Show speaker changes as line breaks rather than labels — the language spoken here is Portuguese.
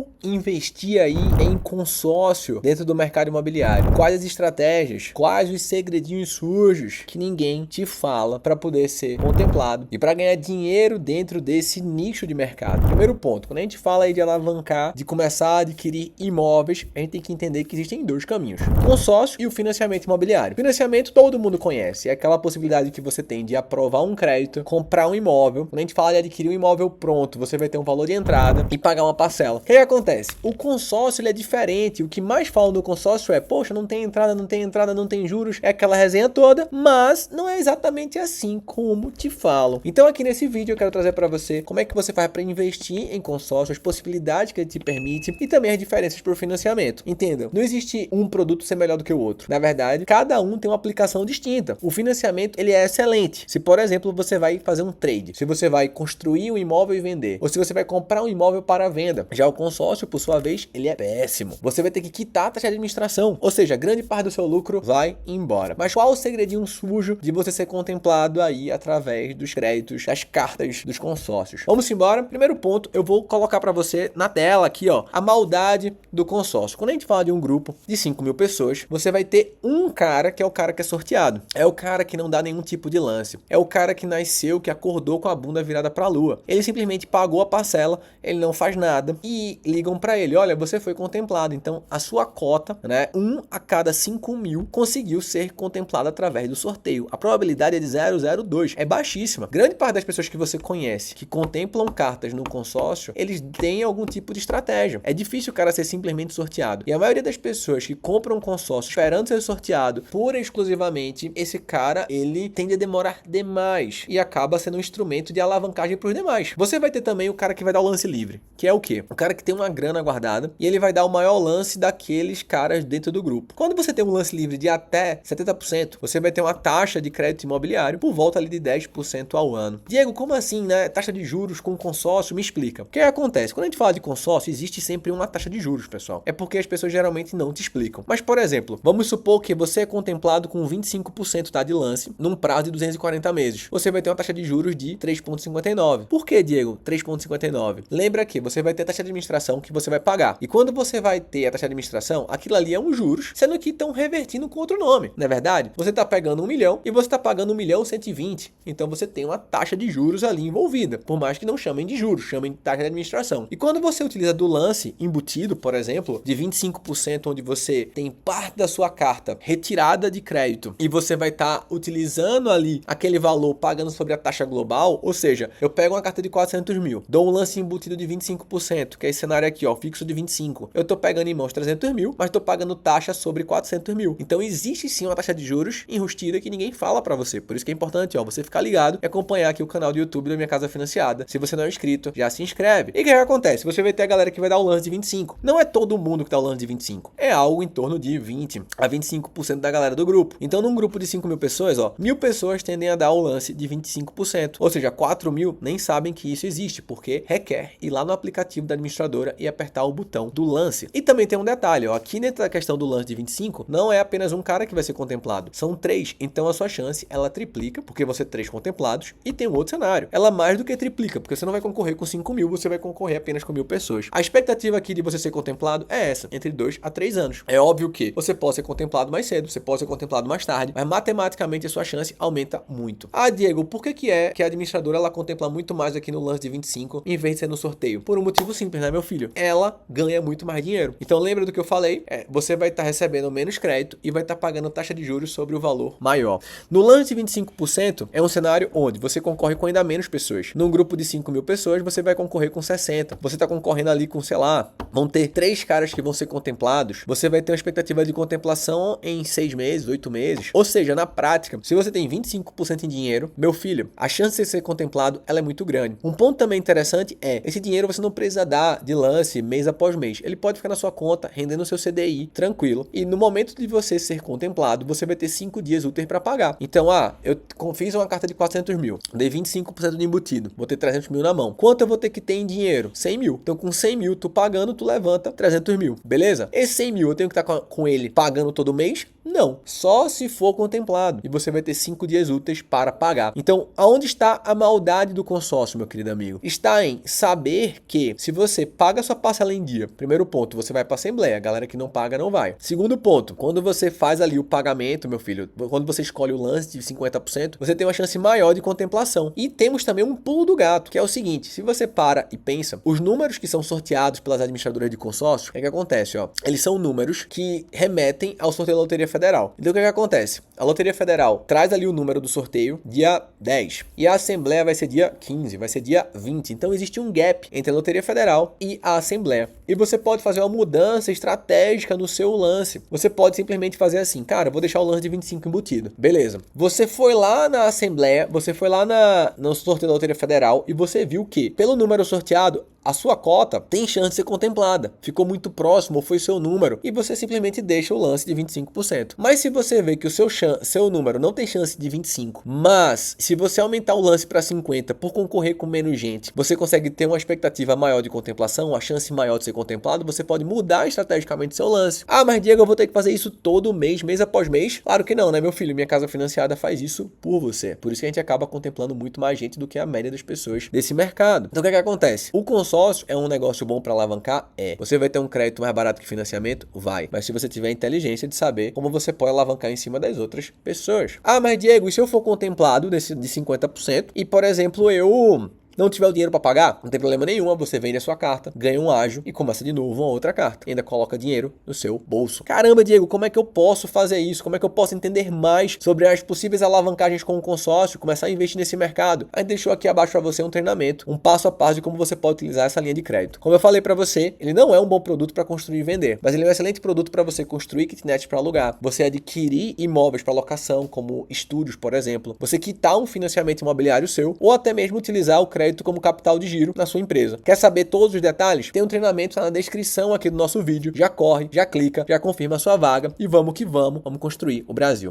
Como investir aí em consórcio dentro do mercado imobiliário? Quais as estratégias? Quais os segredinhos sujos que ninguém te fala para poder ser contemplado e para ganhar dinheiro dentro desse nicho de mercado? Primeiro ponto, quando a gente fala aí de alavancar, de começar a adquirir imóveis, a gente tem que entender que existem dois caminhos: o consórcio e o financiamento imobiliário. Financiamento todo mundo conhece, é aquela possibilidade que você tem de aprovar um crédito, comprar um imóvel. Quando a gente fala de adquirir um imóvel pronto, você vai ter um valor de entrada e pagar uma parcela. O que acontece? O consórcio ele é diferente. O que mais falam do consórcio é: poxa, não tem entrada, não tem juros, é aquela resenha toda, mas não é exatamente assim como te falam. Então aqui nesse vídeo eu quero trazer para você como é que você faz para investir em consórcio, as possibilidades que ele te permite e também as diferenças para o financiamento. Entenda, não existe um produto ser melhor do que o outro. Na verdade, cada um tem uma aplicação distinta. O financiamento ele é excelente. Se, por exemplo, você vai fazer um trade, se você vai construir um imóvel e vender, ou se você vai comprar um imóvel para venda. Já o consórcio, por sua vez, ele é péssimo. Você vai ter que quitar a taxa de administração, ou seja, grande parte do seu lucro vai embora. Mas qual o segredinho sujo de você ser contemplado aí através dos créditos, das cartas dos consórcios? Vamos embora. Primeiro ponto, eu vou colocar para você na tela aqui, ó, a maldade do consórcio. Quando a gente fala de um grupo de 5.000 pessoas, você vai ter um cara que é o cara que é sorteado. É o cara que não dá nenhum tipo de lance. É o cara que nasceu, que acordou com a bunda virada para a lua. Ele simplesmente pagou a parcela, ele não faz nada e ligam para ele: olha, você foi contemplado, então a sua cota, né, 1 a cada 5.000 conseguiu ser contemplado através do sorteio. A probabilidade é de 0,02, é baixíssima. Grande parte das pessoas que você conhece que contemplam cartas no consórcio, eles têm algum tipo de estratégia. É difícil o cara ser simplesmente sorteado. E a maioria das pessoas que compram um consórcio esperando ser sorteado pura e exclusivamente, esse cara, ele tende a demorar demais e acaba sendo um instrumento de alavancagem para os demais. Você vai ter também o cara que vai dar o lance livre, que é o quê? O cara que tem uma grana guardada e ele vai dar o maior lance daqueles caras dentro do grupo. Quando você tem um lance livre de até 70%, você vai ter uma taxa de crédito imobiliário por volta ali de 10% ao ano. Diego, como assim, né? Taxa de juros com consórcio? Me explica. O que acontece? Quando a gente fala de consórcio, existe sempre uma taxa de juros, pessoal. É porque as pessoas geralmente não te explicam. Mas, por exemplo, vamos supor que você é contemplado com 25% tá, de lance num prazo de 240 meses. Você vai ter uma taxa de juros de 3,59. Por que, Diego, 3,59? Lembra que você vai ter a taxa de administração que você vai pagar. E quando você vai ter a taxa de administração, aquilo ali é um juros, sendo que estão revertindo com outro nome. Não é verdade? Você está pegando 1 milhão e você está pagando 1.120.000. Então você tem uma taxa de juros ali envolvida. Por mais que não chamem de juros, chamem de taxa de administração. E quando você utiliza do lance embutido, por exemplo, de 25%, onde você tem parte da sua carta retirada de crédito e você vai estar utilizando ali aquele valor pagando sobre a taxa global, ou seja, eu pego uma carta de 400.000, dou um lance embutido de 25%, que é esse cenário aqui, ó, fixo de 25. Eu tô pegando em mãos 300.000, mas tô pagando taxa sobre 400.000. Então existe sim uma taxa de juros enrustida que ninguém fala para você. Por isso que é importante, ó, você ficar ligado e acompanhar aqui o canal do YouTube da Minha Casa Financiada. Se você não é inscrito, já se inscreve. E o que acontece? Você vai ter a galera que vai dar o lance de 25. Não é todo mundo que dá o lance de 25. É algo em torno de 20 a 25% da galera do grupo. Então num grupo de 5.000 pessoas, ó, 1.000 pessoas tendem a dar o lance de 25%. Ou seja, 4.000 nem sabem que isso existe, porque requer ir lá no aplicativo da administradora e apertar o botão do lance. E também tem um detalhe, ó, aqui dentro da questão do lance de 25, não é apenas um cara que vai ser contemplado, são 3. Então a sua chance, ela triplica, porque você ter 3 contemplados, e tem um outro cenário. Ela mais do que triplica, porque você não vai concorrer com 5.000, você vai concorrer apenas com 1.000 pessoas. A expectativa aqui de você ser contemplado é essa, entre 2 a 3 anos. É óbvio que você pode ser contemplado mais cedo, você pode ser contemplado mais tarde, mas matematicamente a sua chance aumenta muito. Ah, Diego, por que é que a administradora ela contempla muito mais aqui no lance de 25 em vez de ser no sorteio? Por um motivo simples, né, meu filho? Ela ganha muito mais dinheiro. Então lembra do que eu falei? Você vai estar recebendo menos crédito e vai estar pagando taxa de juros sobre o valor maior. No lance de 25% é um cenário onde você concorre com ainda menos pessoas. Num grupo de 5.000 pessoas, você vai concorrer com 60. Você está concorrendo ali com, sei lá, vão ter 3 caras que vão ser contemplados. Você vai ter uma expectativa de contemplação em 6 meses, 8 meses. Ou seja, na prática, se você tem 25% em dinheiro, meu filho, a chance de ser contemplado ela é muito grande. Um ponto também interessante é, esse dinheiro você não precisa dar de lance mês após mês. Ele pode ficar na sua conta, rendendo o seu CDI, tranquilo. E no momento de você ser contemplado, você vai ter 5 dias úteis para pagar. Então, eu fiz uma carta de 400.000, dei 25% de embutido, vou ter 300.000 na mão. Quanto eu vou ter que ter em dinheiro? 100.000. Então, com 100.000, tu pagando, tu levanta 300.000, beleza? Esse 100.000 eu tenho que estar com ele pagando todo mês Não, só se for contemplado. E você vai ter 5 dias úteis para pagar. Então, aonde está a maldade do consórcio, meu querido amigo? Está em saber que se você paga sua parcela em dia, primeiro ponto, você vai para a assembleia. A galera que não paga não vai. Segundo ponto, quando você faz ali o pagamento, meu filho, quando você escolhe o lance de 50%, você tem uma chance maior de contemplação. E temos também um pulo do gato, que é o seguinte, se você para e pensa, os números que são sorteados pelas administradoras de consórcio, o que acontece, ó? Eles são números que remetem ao sorteio da Loteria Federal. Então o que acontece? A Loteria Federal traz ali o número do sorteio dia 10 e a Assembleia vai ser dia 15, vai ser dia 20. Então existe um gap entre a Loteria Federal e a Assembleia. E você pode fazer uma mudança estratégica no seu lance. Você pode simplesmente fazer assim, cara, eu vou deixar o lance de 25 embutido. Beleza. Você foi lá na Assembleia, você foi lá no sorteio da Loteria Federal e você viu que, pelo número sorteado, a sua cota tem chance de ser contemplada. Ficou muito próximo ou foi seu número e você simplesmente deixa o lance de 25%. Mas se você vê que o seu número não tem chance de 25%, mas se você aumentar o lance para 50% por concorrer com menos gente, você consegue ter uma expectativa maior de contemplação, a chance maior de ser contemplado, você pode mudar estrategicamente seu lance. Ah, mas Diego, eu vou ter que fazer isso todo mês, mês após mês? Claro que não, né, meu filho? Minha Casa Financiada faz isso por você. Por isso que a gente acaba contemplando muito mais gente do que a média das pessoas desse mercado. Então o que acontece? O consórcio é um negócio bom para alavancar? É. Você vai ter um crédito mais barato que financiamento? Vai. Mas se você tiver a inteligência de saber como você pode alavancar em cima das outras pessoas. Ah, mas Diego, e se eu for contemplado de 50% e, por exemplo, eu não tiver o dinheiro para pagar, não tem problema nenhum, você vende a sua carta, ganha um ágio e começa de novo uma outra carta. E ainda coloca dinheiro no seu bolso. Caramba, Diego, como é que eu posso fazer isso? Como é que eu posso entender mais sobre as possíveis alavancagens com o consórcio, começar a investir nesse mercado? A gente deixou aqui abaixo para você um treinamento, um passo a passo de como você pode utilizar essa linha de crédito. Como eu falei para você, ele não é um bom produto para construir e vender, mas ele é um excelente produto para você construir kitnet para alugar, você adquirir imóveis para locação, como estúdios, por exemplo, você quitar um financiamento imobiliário seu, ou até mesmo utilizar o crédito como capital de giro na sua empresa. Quer saber todos os detalhes? Tem um treinamento na descrição aqui do nosso vídeo. Já corre, já clica, já confirma a sua vaga e vamos que vamos construir o Brasil.